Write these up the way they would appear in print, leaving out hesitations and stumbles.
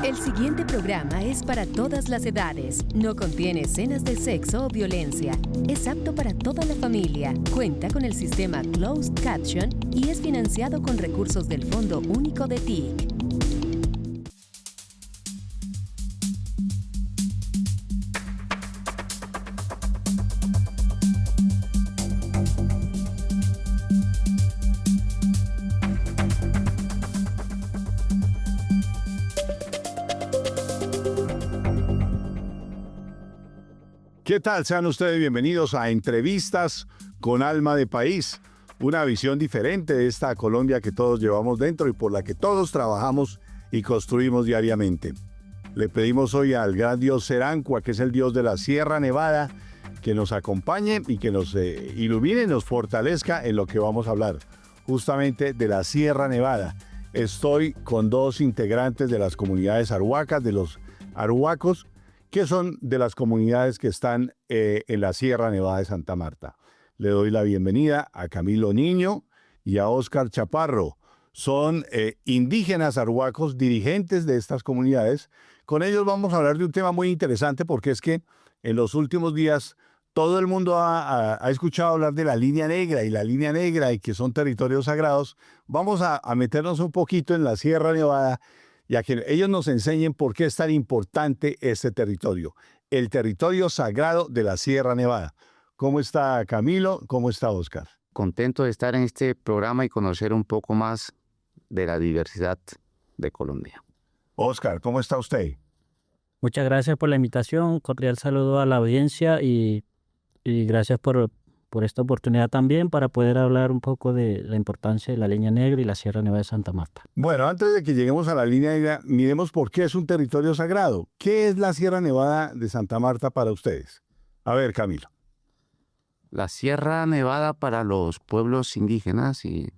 El siguiente programa es para todas las edades. No contiene escenas de sexo o violencia. Es apto para toda la familia. Cuenta con el sistema Closed Caption y es financiado con recursos del Fondo Único de TIC. ¿Qué tal? Sean ustedes bienvenidos a Entrevistas con Alma de País, una visión diferente de esta Colombia que todos llevamos dentro y por la que todos trabajamos y construimos diariamente. Le pedimos hoy al gran dios Serancua, que es el dios de la Sierra Nevada, que nos acompañe y que nos ilumine y nos fortalezca en lo que vamos a hablar, justamente de la Sierra Nevada. Estoy con dos integrantes de las comunidades arhuacas, de los arhuacos, que son de las comunidades que están en la Sierra Nevada de Santa Marta. Le doy la bienvenida a Camilo Niño y a Óscar Chaparro. Son indígenas arhuacos, dirigentes de estas comunidades. Con ellos vamos a hablar de un tema muy interesante porque es que en los últimos días todo el mundo ha escuchado hablar de la Línea Negra y que son territorios sagrados. Vamos a meternos un poquito en la Sierra Nevada y a que ellos nos enseñen por qué es tan importante este territorio, el territorio sagrado de la Sierra Nevada. ¿Cómo está Camilo? ¿Cómo está Óscar? Contento de estar en este programa y conocer un poco más de la diversidad de Colombia. Óscar, ¿cómo está usted? Muchas gracias por la invitación, cordial saludo a la audiencia y gracias por esta oportunidad también para poder hablar un poco de la importancia de la Línea Negra y la Sierra Nevada de Santa Marta. Bueno, antes de que lleguemos a la Línea Negra, miremos por qué es un territorio sagrado. ¿Qué es la Sierra Nevada de Santa Marta para ustedes? A ver, Camilo. La Sierra Nevada para los pueblos indígenas y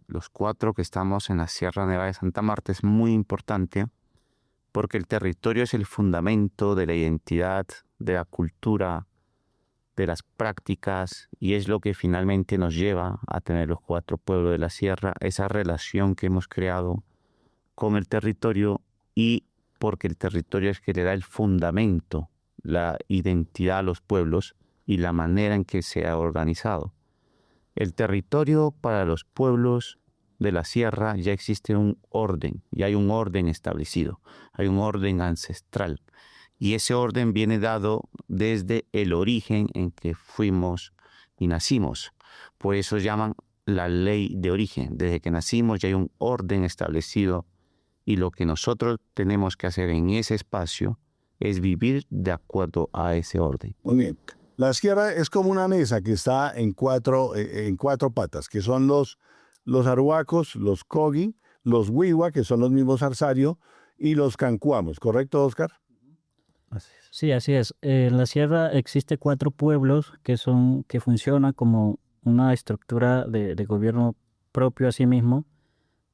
los 4 que estamos en la Sierra Nevada de Santa Marta es muy importante porque el territorio es el fundamento de la identidad, de la cultura, de las prácticas, y es lo que finalmente nos lleva a tener los 4 pueblos de la sierra, esa relación que hemos creado con el territorio, y porque el territorio es que le da el fundamento, la identidad a los pueblos y la manera en que se ha organizado. El territorio para los pueblos de la sierra ya existe un orden, y hay un orden establecido, hay un orden ancestral. Y ese orden viene dado desde el origen en que fuimos y nacimos. Por eso llaman la ley de origen. Desde que nacimos ya hay un orden establecido y lo que nosotros tenemos que hacer en ese espacio es vivir de acuerdo a ese orden. Muy bien. La sierra es como una mesa que está en cuatro patas, que son los arhuacos, los cogi, los huiwa, que son los mismos arsario, y los cancuamos. ¿Correcto, Óscar? Sí, así es. En la sierra existe 4 pueblos que funcionan como una estructura de gobierno propio a sí mismo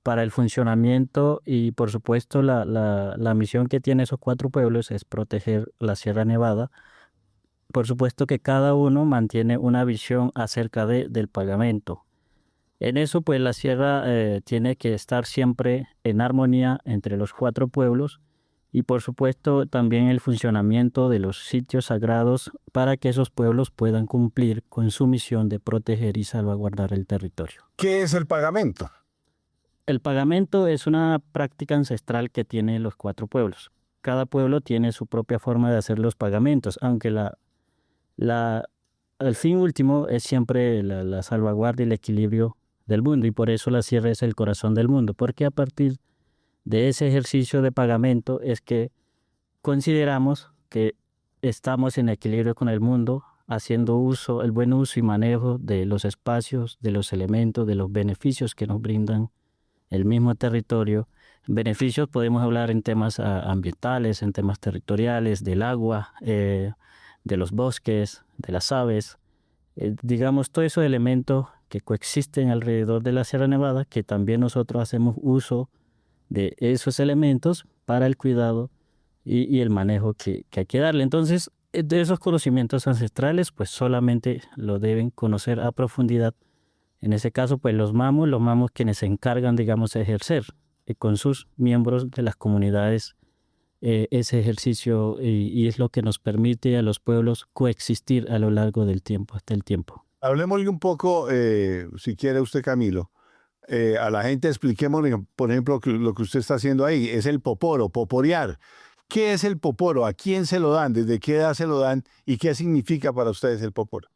para el funcionamiento y por supuesto la misión que tienen esos 4 pueblos es proteger la Sierra Nevada. Por supuesto que cada uno mantiene una visión acerca del pagamento. En eso pues la sierra tiene que estar siempre en armonía entre los 4 pueblos. Y por supuesto también el funcionamiento de los sitios sagrados para que esos pueblos puedan cumplir con su misión de proteger y salvaguardar el territorio. ¿Qué es el pagamento? El pagamento es una práctica ancestral que tienen los 4 pueblos. Cada pueblo tiene su propia forma de hacer los pagamentos, aunque el fin último es siempre la salvaguardia y el equilibrio del mundo. Y por eso la sierra es el corazón del mundo, porque a partir de ese ejercicio de pagamento es que consideramos que estamos en equilibrio con el mundo, haciendo el buen uso y manejo de los espacios, de los elementos, de los beneficios que nos brindan el mismo territorio. Beneficios podemos hablar en temas ambientales, en temas territoriales, del agua, de los bosques, de las aves. Digamos, todos esos elementos que coexisten alrededor de la Sierra Nevada, que también nosotros hacemos uso de esos elementos para el cuidado y el manejo que hay que darle. Entonces, de esos conocimientos ancestrales, pues solamente lo deben conocer a profundidad. En ese caso, pues los mamos quienes se encargan, digamos, de ejercer con sus miembros de las comunidades ese ejercicio y es lo que nos permite a los pueblos coexistir a lo largo del tiempo, hasta el tiempo. Hablemosle un poco, si quiere usted, Camilo, a la gente expliquémosle, por ejemplo, lo que usted está haciendo ahí, es el poporo, poporear. ¿Qué es el poporo? ¿A quién se lo dan? ¿Desde qué edad se lo dan? ¿Y qué significa para ustedes el poporo?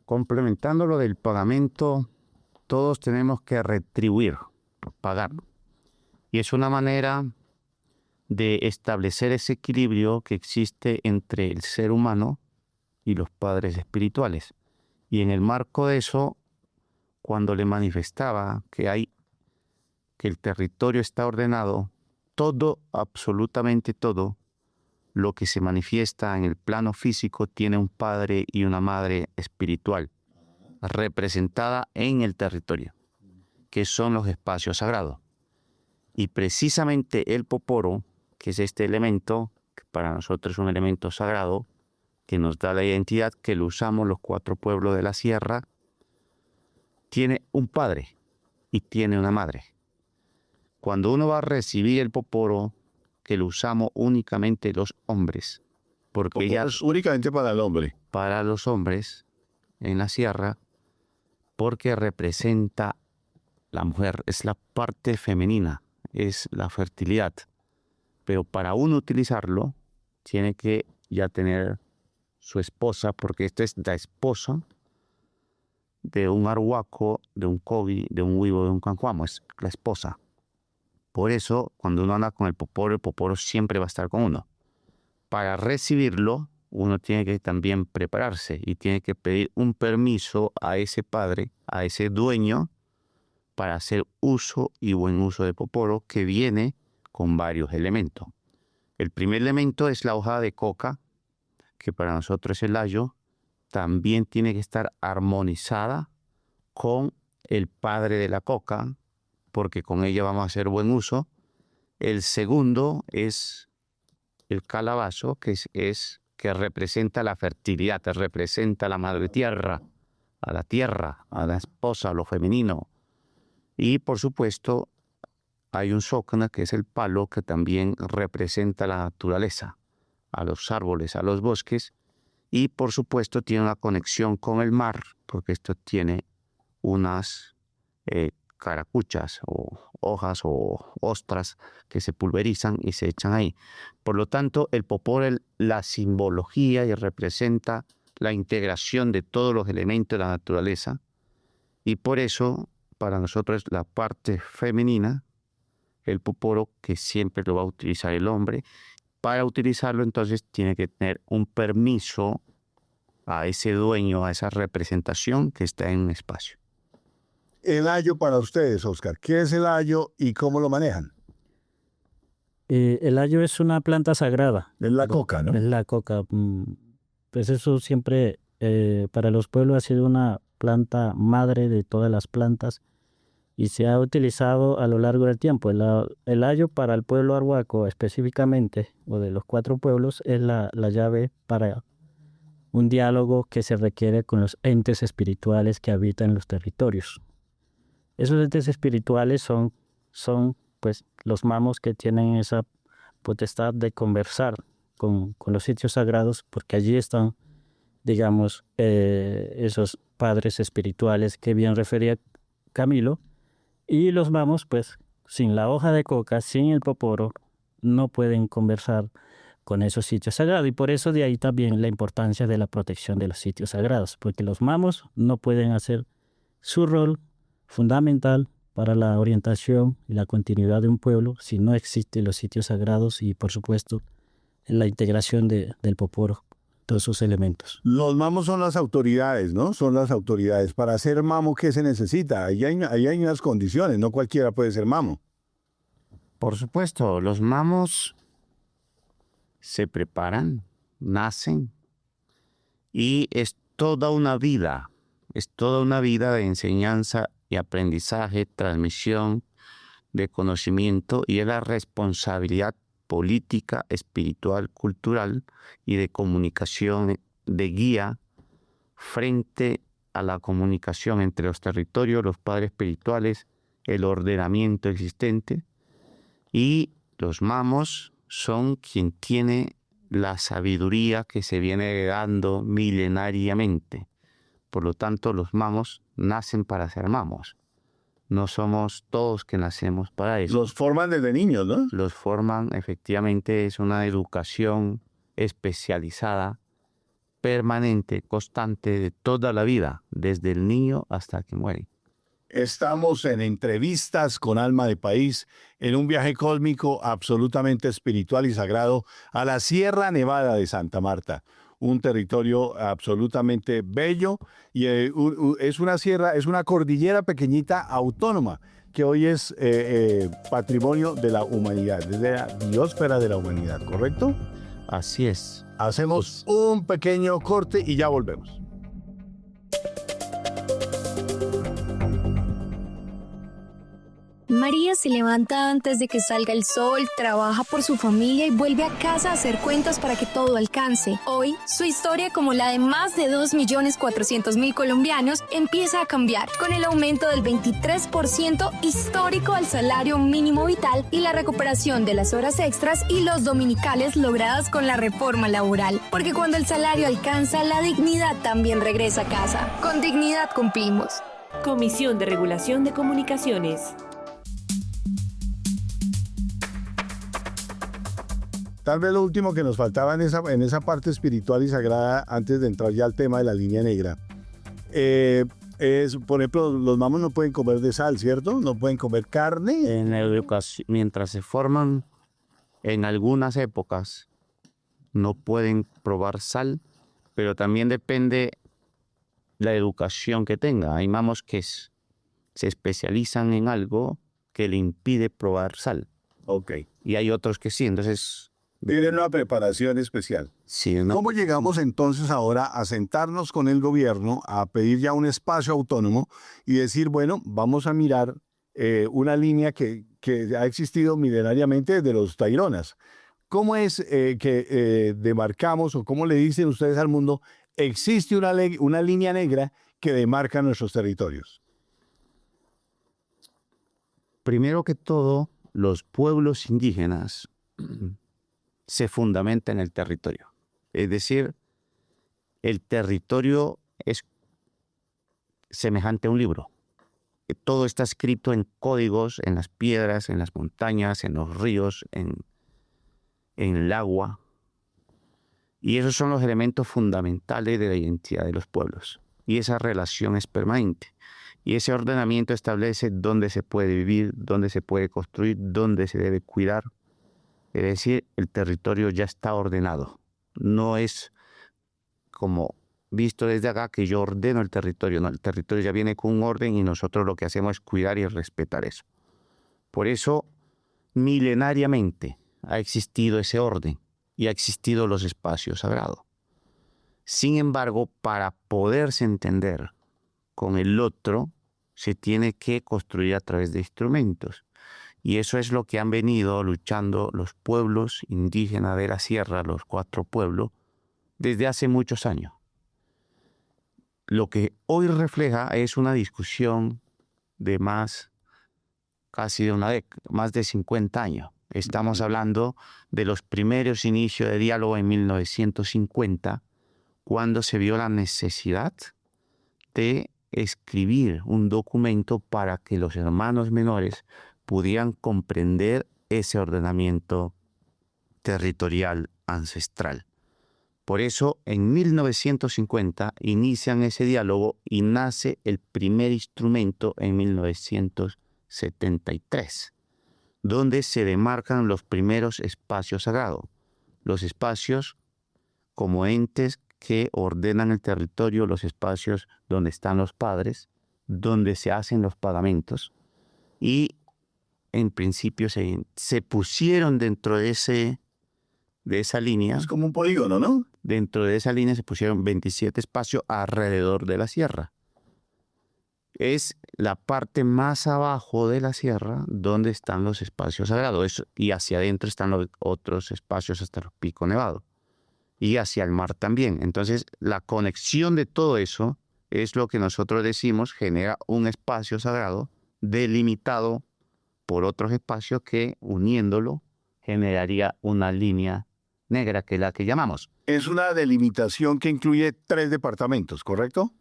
Complementando lo del pagamento, todos tenemos que retribuir, pagar. Y es una manera de establecer ese equilibrio que existe entre el ser humano y los padres espirituales. Y en el marco de eso, cuando le manifestaba que el territorio está ordenado, todo, absolutamente todo, lo que se manifiesta en el plano físico tiene un padre y una madre espiritual, representada en el territorio, que son los espacios sagrados. Y precisamente el poporo, que es este elemento, que para nosotros es un elemento sagrado, que nos da la identidad, que lo usamos los 4 pueblos de la sierra, tiene un padre y tiene una madre. Cuando uno va a recibir el poporo, que lo usamos únicamente los hombres, porque Poporo es únicamente para el hombre. para los hombres en la sierra, porque representa la mujer, es la parte femenina, es la fertilidad. Pero para uno utilizarlo, tiene que ya tener su esposa, porque esta es la esposa de un arhuaco, de un cobi, de un huivo, de un cancuamo, es la esposa. Por eso, cuando uno anda con el poporo siempre va a estar con uno. Para recibirlo, uno tiene que también prepararse y tiene que pedir un permiso a ese padre, a ese dueño, para hacer uso y buen uso de poporo, que viene con varios elementos. El primer elemento es la hoja de coca, que para nosotros es el ayo. También tiene que estar armonizada con el padre de la coca, porque con ella vamos a hacer buen uso. El segundo es el calabazo, que representa la fertilidad, representa la madre tierra, a la esposa, a lo femenino. Y por supuesto, hay un socna, que es el palo, que también representa la naturaleza, a los árboles, a los bosques. Y por supuesto tiene una conexión con el mar, porque esto tiene unas caracuchas o hojas o ostras que se pulverizan y se echan ahí. Por lo tanto, el poporo es la simbología y representa la integración de todos los elementos de la naturaleza. Y por eso, para nosotros es la parte femenina, el poporo, que siempre lo va a utilizar el hombre. Para utilizarlo, entonces, tiene que tener un permiso a ese dueño, a esa representación que está en un espacio. El ayo para ustedes, Oscar. ¿Qué es el ayo y cómo lo manejan? El ayo es una planta sagrada. Es la coca, ¿no? Es la coca. Pues eso siempre para los pueblos ha sido una planta madre de todas las plantas y se ha utilizado a lo largo del tiempo. El ayo para el pueblo arhuaco específicamente, o de los 4 pueblos, es la llave para un diálogo que se requiere con los entes espirituales que habitan los territorios. Esos entes espirituales son pues los mamos, que tienen esa potestad de conversar con los sitios sagrados, porque allí están, digamos, esos padres espirituales que bien refería Camilo. Y los mamos, pues, sin la hoja de coca, sin el poporo, no pueden conversar con esos sitios sagrados. Y por eso de ahí también la importancia de la protección de los sitios sagrados, porque los mamos no pueden hacer su rol fundamental para la orientación y la continuidad de un pueblo si no existen los sitios sagrados y, por supuesto, la integración del poporo, todos sus elementos. Los mamos son las autoridades, ¿no? Son las autoridades. Para ser mamo, ¿qué se necesita? Ahí hay unas condiciones, no cualquiera puede ser mamo. Por supuesto, los mamos se preparan, nacen, y es toda una vida de enseñanza y aprendizaje, transmisión de conocimiento, y es la responsabilidad política, espiritual, cultural y de comunicación, de guía frente a la comunicación entre los territorios, los padres espirituales, el ordenamiento existente. Y Los mamos son quien tiene la sabiduría que se viene dando milenariamente. Por lo tanto, los mamos nacen para ser mamos. No somos todos que nacemos para eso. Los forman desde niños, ¿no? Los forman, efectivamente, es una educación especializada, permanente, constante de toda la vida, desde el niño hasta que muere. Estamos en Entrevistas con Alma de País, en un viaje cósmico absolutamente espiritual y sagrado a la Sierra Nevada de Santa Marta, un territorio absolutamente bello y es una sierra, es una cordillera pequeñita autónoma que hoy es patrimonio de la humanidad, de la biosfera de la humanidad, ¿correcto? Así es. Hacemos un pequeño corte y ya volvemos. María se levanta antes de que salga el sol, trabaja por su familia y vuelve a casa a hacer cuentas para que todo alcance. Hoy, su historia, como la de más de 2.400.000 colombianos, empieza a cambiar con el aumento del 23% histórico al salario mínimo vital y la recuperación de las horas extras y los dominicales logradas con la reforma laboral. Porque cuando el salario alcanza, la dignidad también regresa a casa. Con dignidad cumplimos. Comisión de Regulación de Comunicaciones. Tal vez lo último que nos faltaba en esa parte espiritual y sagrada, antes de entrar ya al tema de la línea negra, es, por ejemplo, los mamos no pueden comer de sal, ¿cierto? No pueden comer carne. En la educación, mientras se forman, en algunas épocas, no pueden probar sal, pero también depende la educación que tenga. Hay mamos que se especializan en algo que le impide probar sal. Ok. Y hay otros que sí, entonces... Tienen una preparación especial. Sí, ¿no? ¿Cómo llegamos entonces ahora a sentarnos con el gobierno, a pedir ya un espacio autónomo y decir, bueno, vamos a mirar una línea que ha existido milenariamente desde los Taironas? ¿Cómo es que demarcamos o cómo le dicen ustedes al mundo, existe una línea negra que demarca nuestros territorios? Primero que todo, los pueblos indígenas se fundamenta en el territorio. Es decir, el territorio es semejante a un libro. Todo está escrito en códigos, en las piedras, en las montañas, en los ríos, en el agua. Y esos son los elementos fundamentales de la identidad de los pueblos. Y esa relación es permanente. Y ese ordenamiento establece dónde se puede vivir, dónde se puede construir, dónde se debe cuidar. Es decir, el territorio ya está ordenado. No es como visto desde acá que yo ordeno el territorio. No, el territorio ya viene con un orden y nosotros lo que hacemos es cuidar y respetar eso. Por eso, milenariamente ha existido ese orden y ha existido los espacios sagrados. Sin embargo, para poderse entender con el otro, se tiene que construir a través de instrumentos. Y eso es lo que han venido luchando los pueblos indígenas de la sierra, los 4 pueblos, desde hace muchos años. Lo que hoy refleja es una discusión de casi de una década, más de 50 años. Estamos hablando de los primeros inicios de diálogo en 1950, cuando se vio la necesidad de escribir un documento para que los hermanos menores pudieran comprender ese ordenamiento territorial ancestral. Por eso, en 1950 inician ese diálogo y nace el primer instrumento en 1973, donde se demarcan los primeros espacios sagrados, los espacios como entes que ordenan el territorio, los espacios donde están los padres, donde se hacen los pagamentos, y en principio se pusieron dentro de esa línea. Es como un polígono, ¿no? Dentro de esa línea se pusieron 27 espacios alrededor de la sierra. Es la parte más abajo de la sierra donde están los espacios sagrados. Y hacia adentro están los otros espacios hasta los Picos Nevados. Y hacia el mar también. Entonces, la conexión de todo eso es lo que nosotros decimos genera un espacio sagrado delimitado por otros espacios que, uniéndolo, generaría una línea negra, que es la que llamamos. Es una delimitación que incluye 3 departamentos, ¿correcto?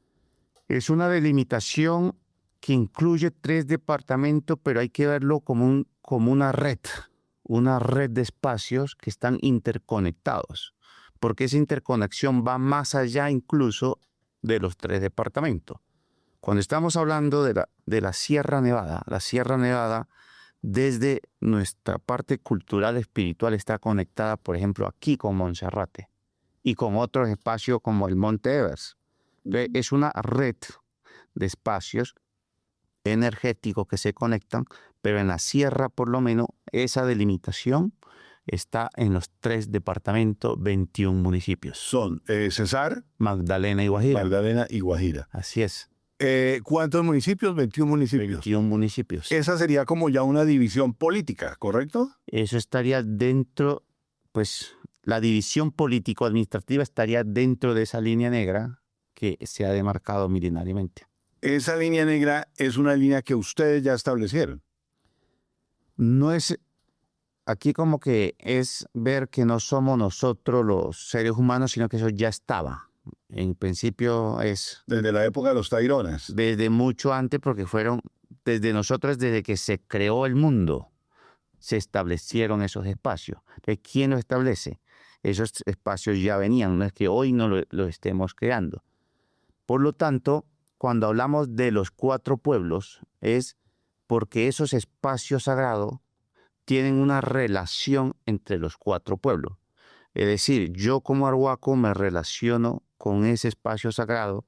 Es una delimitación que incluye 3 departamentos, pero hay que verlo como una red de espacios que están interconectados, porque esa interconexión va más allá incluso de los 3 departamentos. Cuando estamos hablando de la Sierra Nevada, desde nuestra parte cultural, espiritual, está conectada, por ejemplo, aquí con Monserrate y con otros espacios como el Monte Everest. Entonces, es una red de espacios energéticos que se conectan, pero en la sierra, por lo menos, esa delimitación está en los 3 departamentos, 21 municipios. Son Cesar, Magdalena y Guajira. Magdalena y Guajira. Así es. ¿Cuántos municipios? 21 municipios. 21 municipios. Esa sería como ya una división política, ¿correcto? Eso estaría dentro, pues la división político-administrativa estaría dentro de esa línea negra que se ha demarcado milenariamente. Esa línea negra es una línea que ustedes ya establecieron. No es, aquí como que es ver que no somos nosotros los seres humanos, sino que eso ya estaba. En principio es... Desde la época de los Taironas. Desde mucho antes, porque fueron desde nosotros, desde que se creó el mundo, se establecieron esos espacios. Entonces, ¿quién los establece? Esos espacios ya venían, no es que hoy no lo estemos creando. Por lo tanto, cuando hablamos de los 4 pueblos, es porque esos espacios sagrados tienen una relación entre los 4 pueblos. Es decir, yo como arhuaco me relaciono con ese espacio sagrado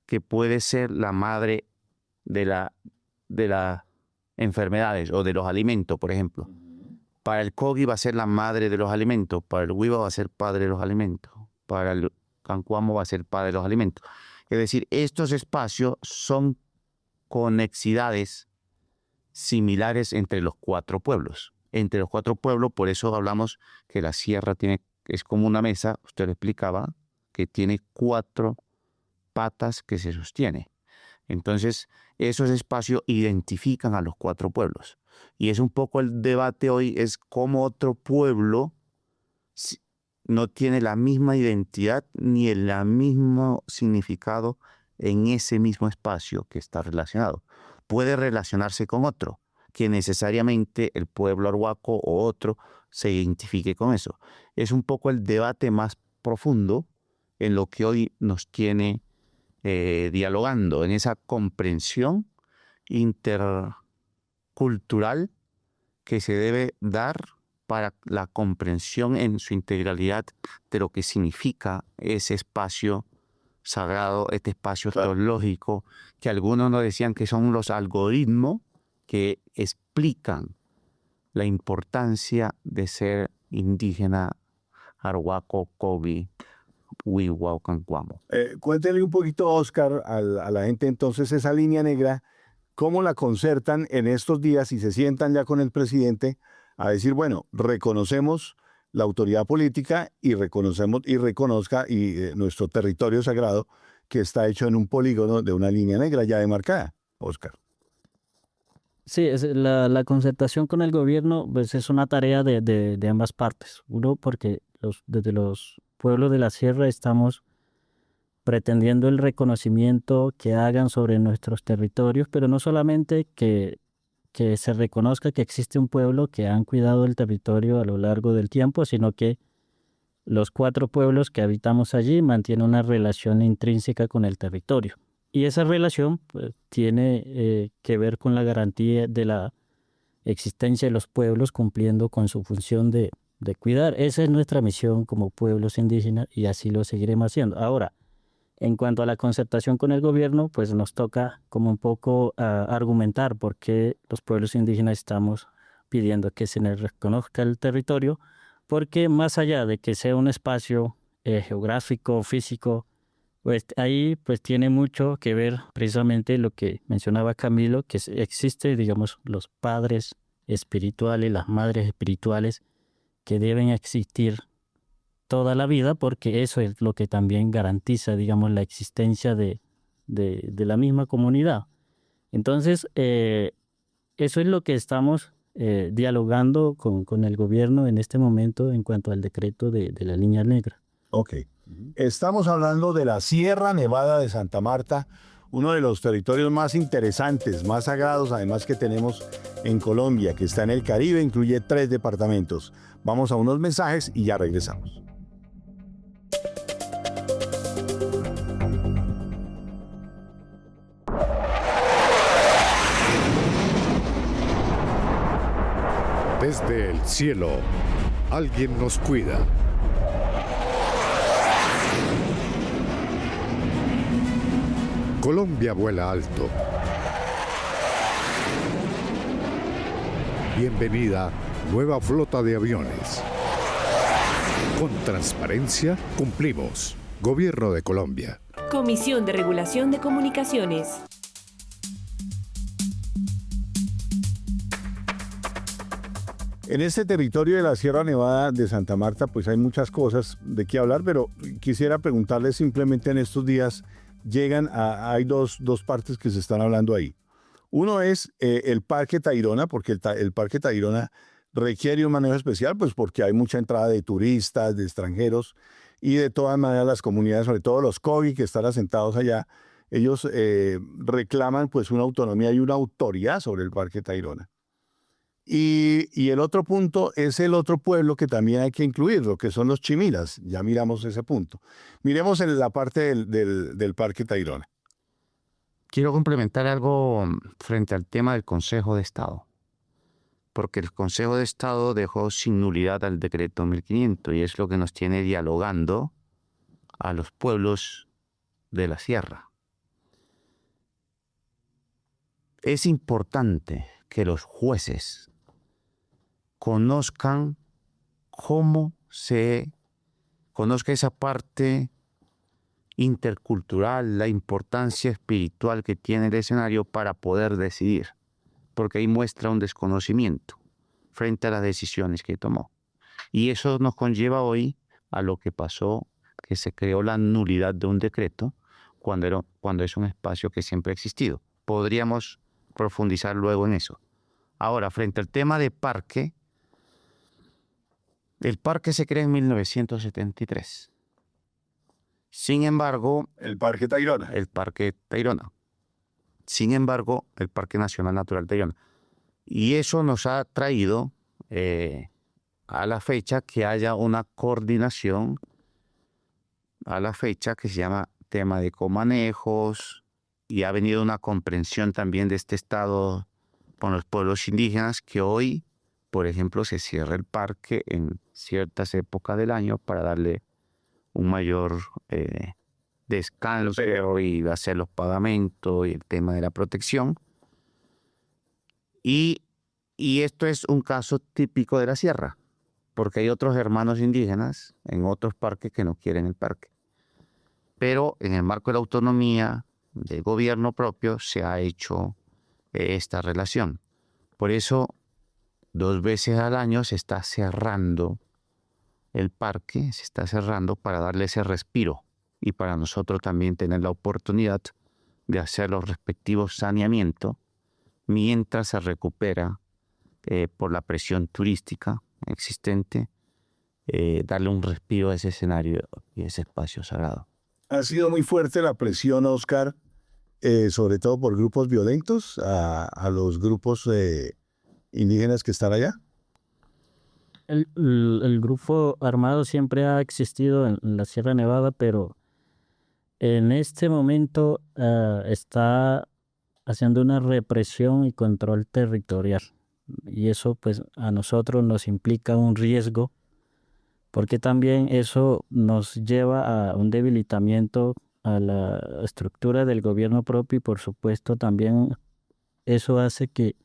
que puede ser la madre de las enfermedades o de los alimentos, por ejemplo. Para el Kogi va a ser la madre de los alimentos, para el Huiba va a ser padre de los alimentos, para el Cancuamo va a ser padre de los alimentos. Es decir, estos espacios son conexidades similares entre los 4 pueblos. Entre los 4 pueblos, por eso hablamos que la sierra es como una mesa, usted lo explicaba, que tiene 4 patas que se sostiene. Entonces, esos espacios identifican a los 4 pueblos. Y es un poco el debate hoy, es cómo otro pueblo no tiene la misma identidad ni el mismo significado en ese mismo espacio que está relacionado. Puede relacionarse con otro, que necesariamente el pueblo arhuaco o otro se identifique con eso. Es un poco el debate más profundo en lo que hoy nos tiene dialogando, en esa comprensión intercultural que se debe dar para la comprensión en su integralidad de lo que significa ese espacio sagrado, este espacio teológico, que algunos nos decían que son los algoritmos que explican la importancia de ser indígena, arhuaco, Kogi, Huiwa o Cancuamo. Cuéntele un poquito, Oscar, a la gente entonces esa línea negra, ¿cómo la concertan en estos días y se sientan ya con el presidente a decir, bueno, reconocemos la autoridad política y reconozca nuestro territorio sagrado que está hecho en un polígono de una línea negra ya demarcada, Oscar? Sí, la concertación con el gobierno pues, es una tarea de ambas partes. Uno, porque desde los pueblos de la sierra estamos pretendiendo el reconocimiento que hagan sobre nuestros territorios, pero no solamente que se reconozca que existe un pueblo que han cuidado el territorio a lo largo del tiempo, sino que los 4 pueblos que habitamos allí mantienen una relación intrínseca con el territorio. Y esa relación pues, tiene que ver con la garantía de la existencia de los pueblos cumpliendo con su función de cuidar. Esa es nuestra misión como pueblos indígenas y así lo seguiremos haciendo. Ahora, en cuanto a la concertación con el gobierno, pues nos toca como un poco argumentar por qué los pueblos indígenas estamos pidiendo que se les reconozca el territorio, porque más allá de que sea un espacio geográfico, físico, pues ahí pues tiene mucho que ver precisamente lo que mencionaba Camilo, que existe, digamos, los padres espirituales, las madres espirituales que deben existir toda la vida, porque eso es lo que también garantiza, digamos, la existencia de la misma comunidad. Entonces, eso es lo que estamos dialogando con el gobierno en este momento en cuanto al decreto de la línea negra. Ok. Estamos hablando de la Sierra Nevada de Santa Marta, uno de los territorios más interesantes, más sagrados además que tenemos en Colombia, que está en el Caribe, incluye 3 departamentos. Vamos a unos mensajes y ya regresamos. Desde el cielo, alguien nos cuida. Colombia vuela alto. Bienvenida, nueva flota de aviones. Con transparencia, cumplimos. Gobierno de Colombia. Comisión de Regulación de Comunicaciones. En este territorio de la Sierra Nevada de Santa Marta, pues hay muchas cosas de qué hablar, pero quisiera preguntarles simplemente en estos días, hay dos partes que se están hablando ahí. Uno es el Parque Tayrona, porque el Parque Tayrona requiere un manejo especial, pues porque hay mucha entrada de turistas, de extranjeros, y de todas maneras las comunidades, sobre todo los Kogi que están asentados allá, ellos reclaman pues una autonomía y una autoridad sobre el Parque Tayrona. Y el otro punto es el otro pueblo que también hay que incluir, lo que son los chimilas. Ya miramos ese punto. Miremos en la parte del Parque Tayrona. Quiero complementar algo frente al tema del Consejo de Estado, porque el Consejo de Estado dejó sin nulidad al decreto 1500 y es lo que nos tiene dialogando a los pueblos de la sierra. Es importante que los jueces conozcan conozca esa parte intercultural, la importancia espiritual que tiene el escenario para poder decidir, porque ahí muestra un desconocimiento frente a las decisiones que tomó. Y eso nos conlleva hoy a lo que pasó, que se creó la nulidad de un decreto cuando es un espacio que siempre ha existido. Podríamos profundizar luego en eso. Ahora, frente al tema de parque, el parque se crea en 1973. Sin embargo, El Parque Tayrona. el Parque Tayrona. Sin embargo, el Parque Nacional Natural Tayrona. Y eso nos ha traído a la fecha que haya una coordinación, a la fecha que se llama tema de comanejos, y ha venido una comprensión también de este estado con los pueblos indígenas, que hoy, por ejemplo, se cierra el parque en ciertas épocas del año para darle un mayor descanso y hacer los pagamentos y el tema de la protección. Y esto es un caso típico de la sierra, porque hay otros hermanos indígenas en otros parques que no quieren el parque. Pero en el marco de la autonomía del gobierno propio se ha hecho esta relación. Por eso, 2 veces al año se está cerrando el parque, se está cerrando para darle ese respiro y para nosotros también tener la oportunidad de hacer los respectivos saneamientos mientras se recupera por la presión turística existente, darle un respiro a ese escenario y a ese espacio sagrado. Ha sido muy fuerte la presión, Oscar, sobre todo por grupos violentos, a los grupos indígenas que están allá. El grupo armado siempre ha existido en la Sierra Nevada, pero en este momento está haciendo una represión y control territorial. Y eso pues a nosotros nos implica un riesgo, porque también eso nos lleva a un debilitamiento a la estructura del gobierno propio, y por supuesto también eso hace que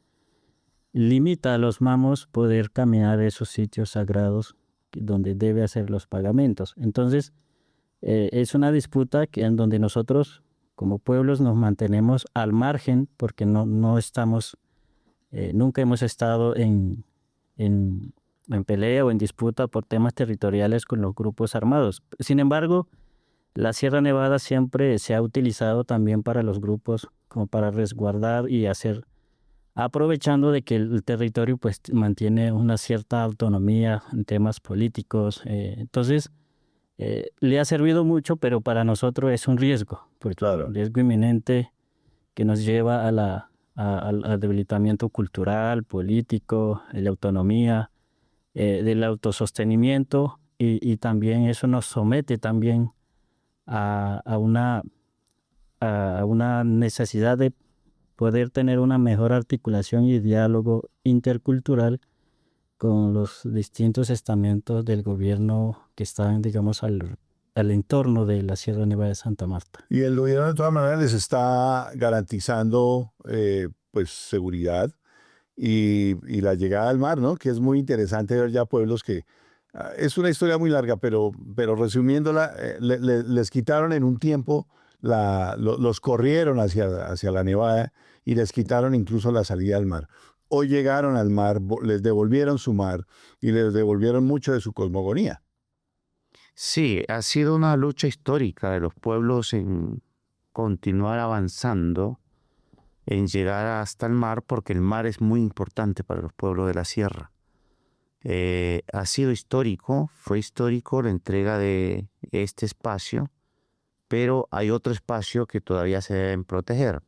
limita a los mamos poder caminar a esos sitios sagrados donde debe hacer los pagamentos. Entonces es una disputa en donde nosotros como pueblos nos mantenemos al margen, porque no estamos, nunca hemos estado en pelea o en disputa por temas territoriales con los grupos armados. Sin embargo, la Sierra Nevada siempre se ha utilizado también para los grupos como para resguardar y hacer aprovechando de que el territorio pues mantiene una cierta autonomía en temas políticos. Entonces, le ha servido mucho, pero para nosotros es un riesgo, porque Claro. un riesgo inminente que nos lleva al debilitamiento cultural, político, de la autonomía, del autosostenimiento, y también eso nos somete también a una necesidad de poder tener una mejor articulación y diálogo intercultural con los distintos estamentos del gobierno que están, digamos, al entorno de la Sierra Nevada de Santa Marta. Y el gobierno de todas maneras les está garantizando pues seguridad y la llegada al mar, ¿no? Que es muy interesante ver ya pueblos que... es una historia muy larga, pero resumiéndola, les quitaron en un tiempo, los corrieron hacia la Nevada y les quitaron incluso la salida al mar. Hoy llegaron al mar, les devolvieron su mar y les devolvieron mucho de su cosmogonía. Sí, ha sido una lucha histórica de los pueblos en continuar avanzando, en llegar hasta el mar, porque el mar es muy importante para los pueblos de la sierra. Ha sido histórico, fue histórico la entrega de este espacio, pero hay otro espacio que todavía se deben proteger.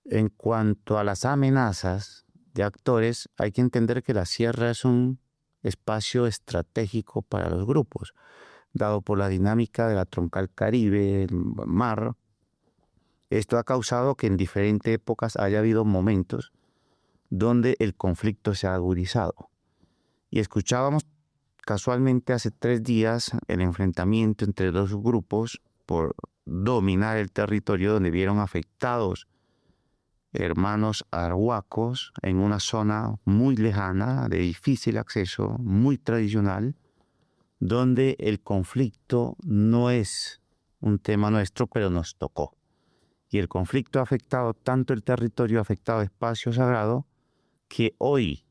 En cuanto a las amenazas de actores, hay que entender que la sierra es un espacio estratégico para los grupos, dado por la dinámica de la troncal Caribe, el mar. Esto ha causado que en diferentes épocas haya habido momentos donde el conflicto se ha agudizado. Y escuchábamos casualmente hace 3 días el enfrentamiento entre dos grupos por dominar el territorio, donde vieron afectados hermanos arhuacos en una zona muy lejana, de difícil acceso, muy tradicional, donde el conflicto no es un tema nuestro, pero nos tocó. Y el conflicto ha afectado tanto el territorio, ha afectado espacio sagrado, que hoy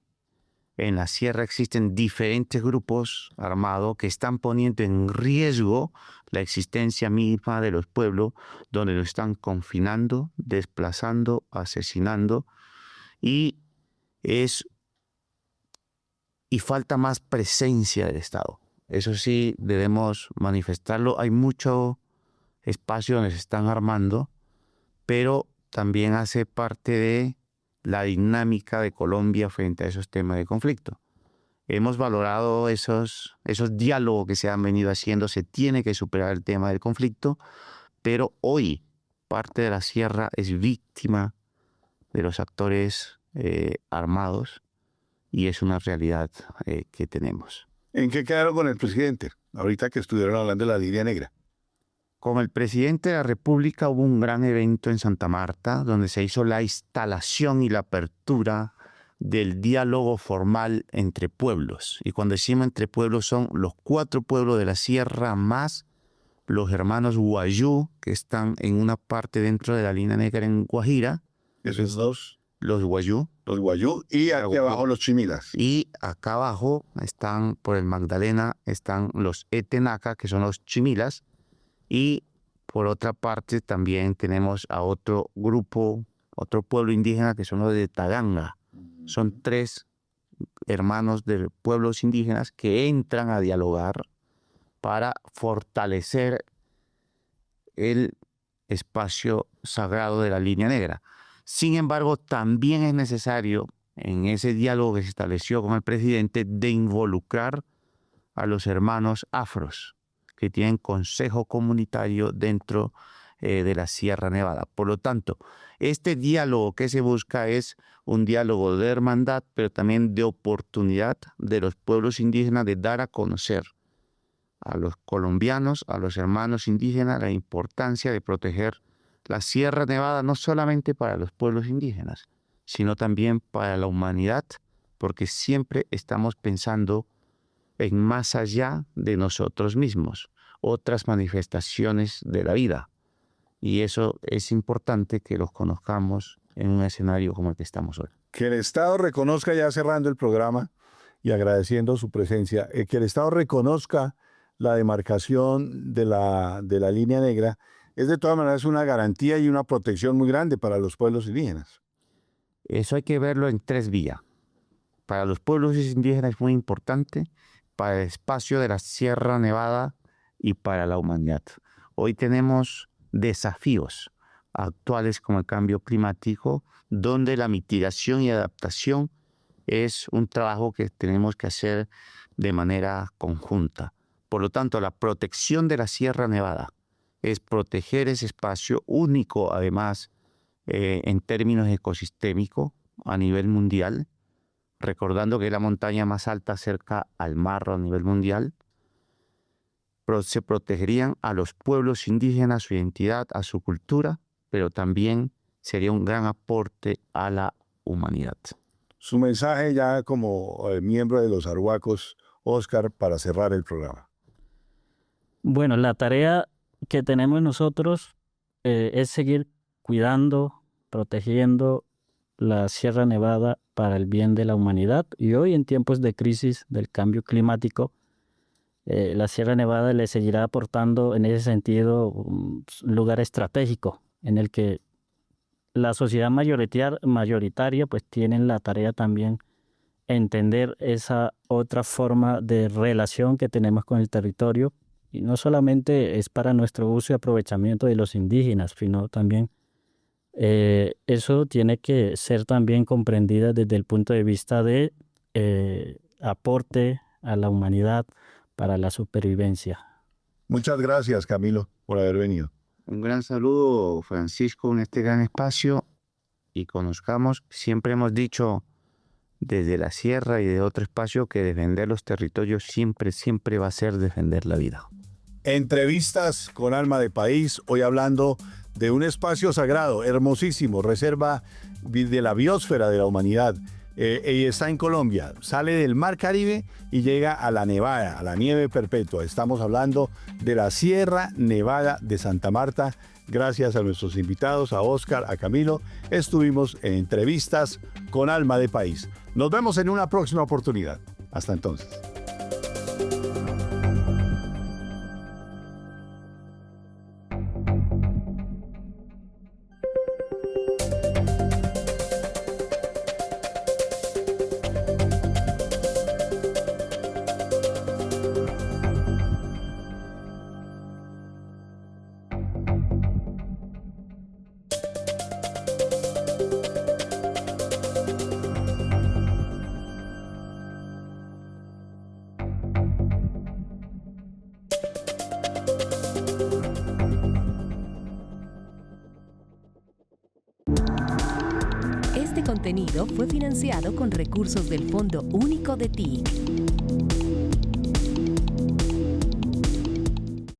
en la sierra existen diferentes grupos armados que están poniendo en riesgo la existencia misma de los pueblos, donde los están confinando, desplazando, asesinando, y falta más presencia del Estado. Eso sí, debemos manifestarlo. Hay mucho espacio donde se están armando, pero también hace parte de la dinámica de Colombia frente a esos temas de conflicto. Hemos valorado esos diálogos que se han venido haciendo. Se tiene que superar el tema del conflicto, pero hoy parte de la sierra es víctima de los actores armados, y es una realidad que tenemos. ¿En qué quedaron con el presidente? Ahorita que estuvieron hablando de la línea negra. Con el presidente de la República hubo un gran evento en Santa Marta, donde se hizo la instalación y la apertura del diálogo formal entre pueblos. Y cuando decimos entre pueblos, son los 4 pueblos de la sierra más los hermanos Guayú, que están en una parte dentro de la línea negra en Guajira. Esos dos. Los Guayú. Los Guayú y aquí abajo los Chimilas. Y acá abajo están, por el Magdalena, están los Etenaca, que son los Chimilas. Y por otra parte también tenemos a otro grupo, otro pueblo indígena, que son los de Taganga. Son 3 hermanos de pueblos indígenas que entran a dialogar para fortalecer el espacio sagrado de la línea negra. Sin embargo, también es necesario, en ese diálogo que se estableció con el presidente, de involucrar a los hermanos afros, que tienen consejo comunitario dentro de la Sierra Nevada. Por lo tanto, este diálogo que se busca es un diálogo de hermandad, pero también de oportunidad de los pueblos indígenas de dar a conocer a los colombianos, a los hermanos indígenas, la importancia de proteger la Sierra Nevada, no solamente para los pueblos indígenas, sino también para la humanidad, porque siempre estamos pensando en más allá de nosotros mismos, otras manifestaciones de la vida. Y eso es importante que los conozcamos en un escenario como el que estamos hoy. Que el Estado reconozca, ya cerrando el programa y agradeciendo su presencia, que el Estado reconozca la demarcación de la línea negra, es de todas maneras una garantía y una protección muy grande para los pueblos indígenas. Eso hay que verlo en 3 vías. Para los pueblos indígenas es muy importante, para el espacio de la Sierra Nevada y para la humanidad. Hoy tenemos desafíos actuales como el cambio climático, donde la mitigación y adaptación es un trabajo que tenemos que hacer de manera conjunta. Por lo tanto, la protección de la Sierra Nevada es proteger ese espacio único, además, en términos ecosistémicos a nivel mundial, recordando que es la montaña más alta cerca al mar a nivel mundial. Se protegerían a los pueblos indígenas, su identidad, a su cultura, pero también sería un gran aporte a la humanidad. Su mensaje ya como miembro de los Arhuacos, Óscar, para cerrar el programa. Bueno, la tarea que tenemos nosotros es seguir cuidando, protegiendo la Sierra Nevada para el bien de la humanidad. Y hoy, en tiempos de crisis del cambio climático, la Sierra Nevada le seguirá aportando en ese sentido un lugar estratégico en el que la sociedad mayoritaria pues tienen la tarea también entender esa otra forma de relación que tenemos con el territorio, y no solamente es para nuestro uso y aprovechamiento de los indígenas, sino también eso tiene que ser también comprendida desde el punto de vista de aporte a la humanidad para la supervivencia. Muchas gracias, Camilo, por haber venido. Un gran saludo, Francisco, en este gran espacio, y conozcamos, siempre hemos dicho desde la sierra y de otro espacio que defender los territorios siempre va a ser defender la vida. Entrevistas con Alma de País, hoy hablando de un espacio sagrado, hermosísimo, reserva de la biosfera de la humanidad. Y está en Colombia, sale del Mar Caribe y llega a la Nevada, a la nieve perpetua. Estamos hablando de la Sierra Nevada de Santa Marta. Gracias a nuestros invitados, a Óscar, a Camilo, estuvimos en Entrevistas con Alma de País. Nos vemos en una próxima oportunidad. Hasta entonces. Este contenido fue financiado con recursos del Fondo Único de TIC.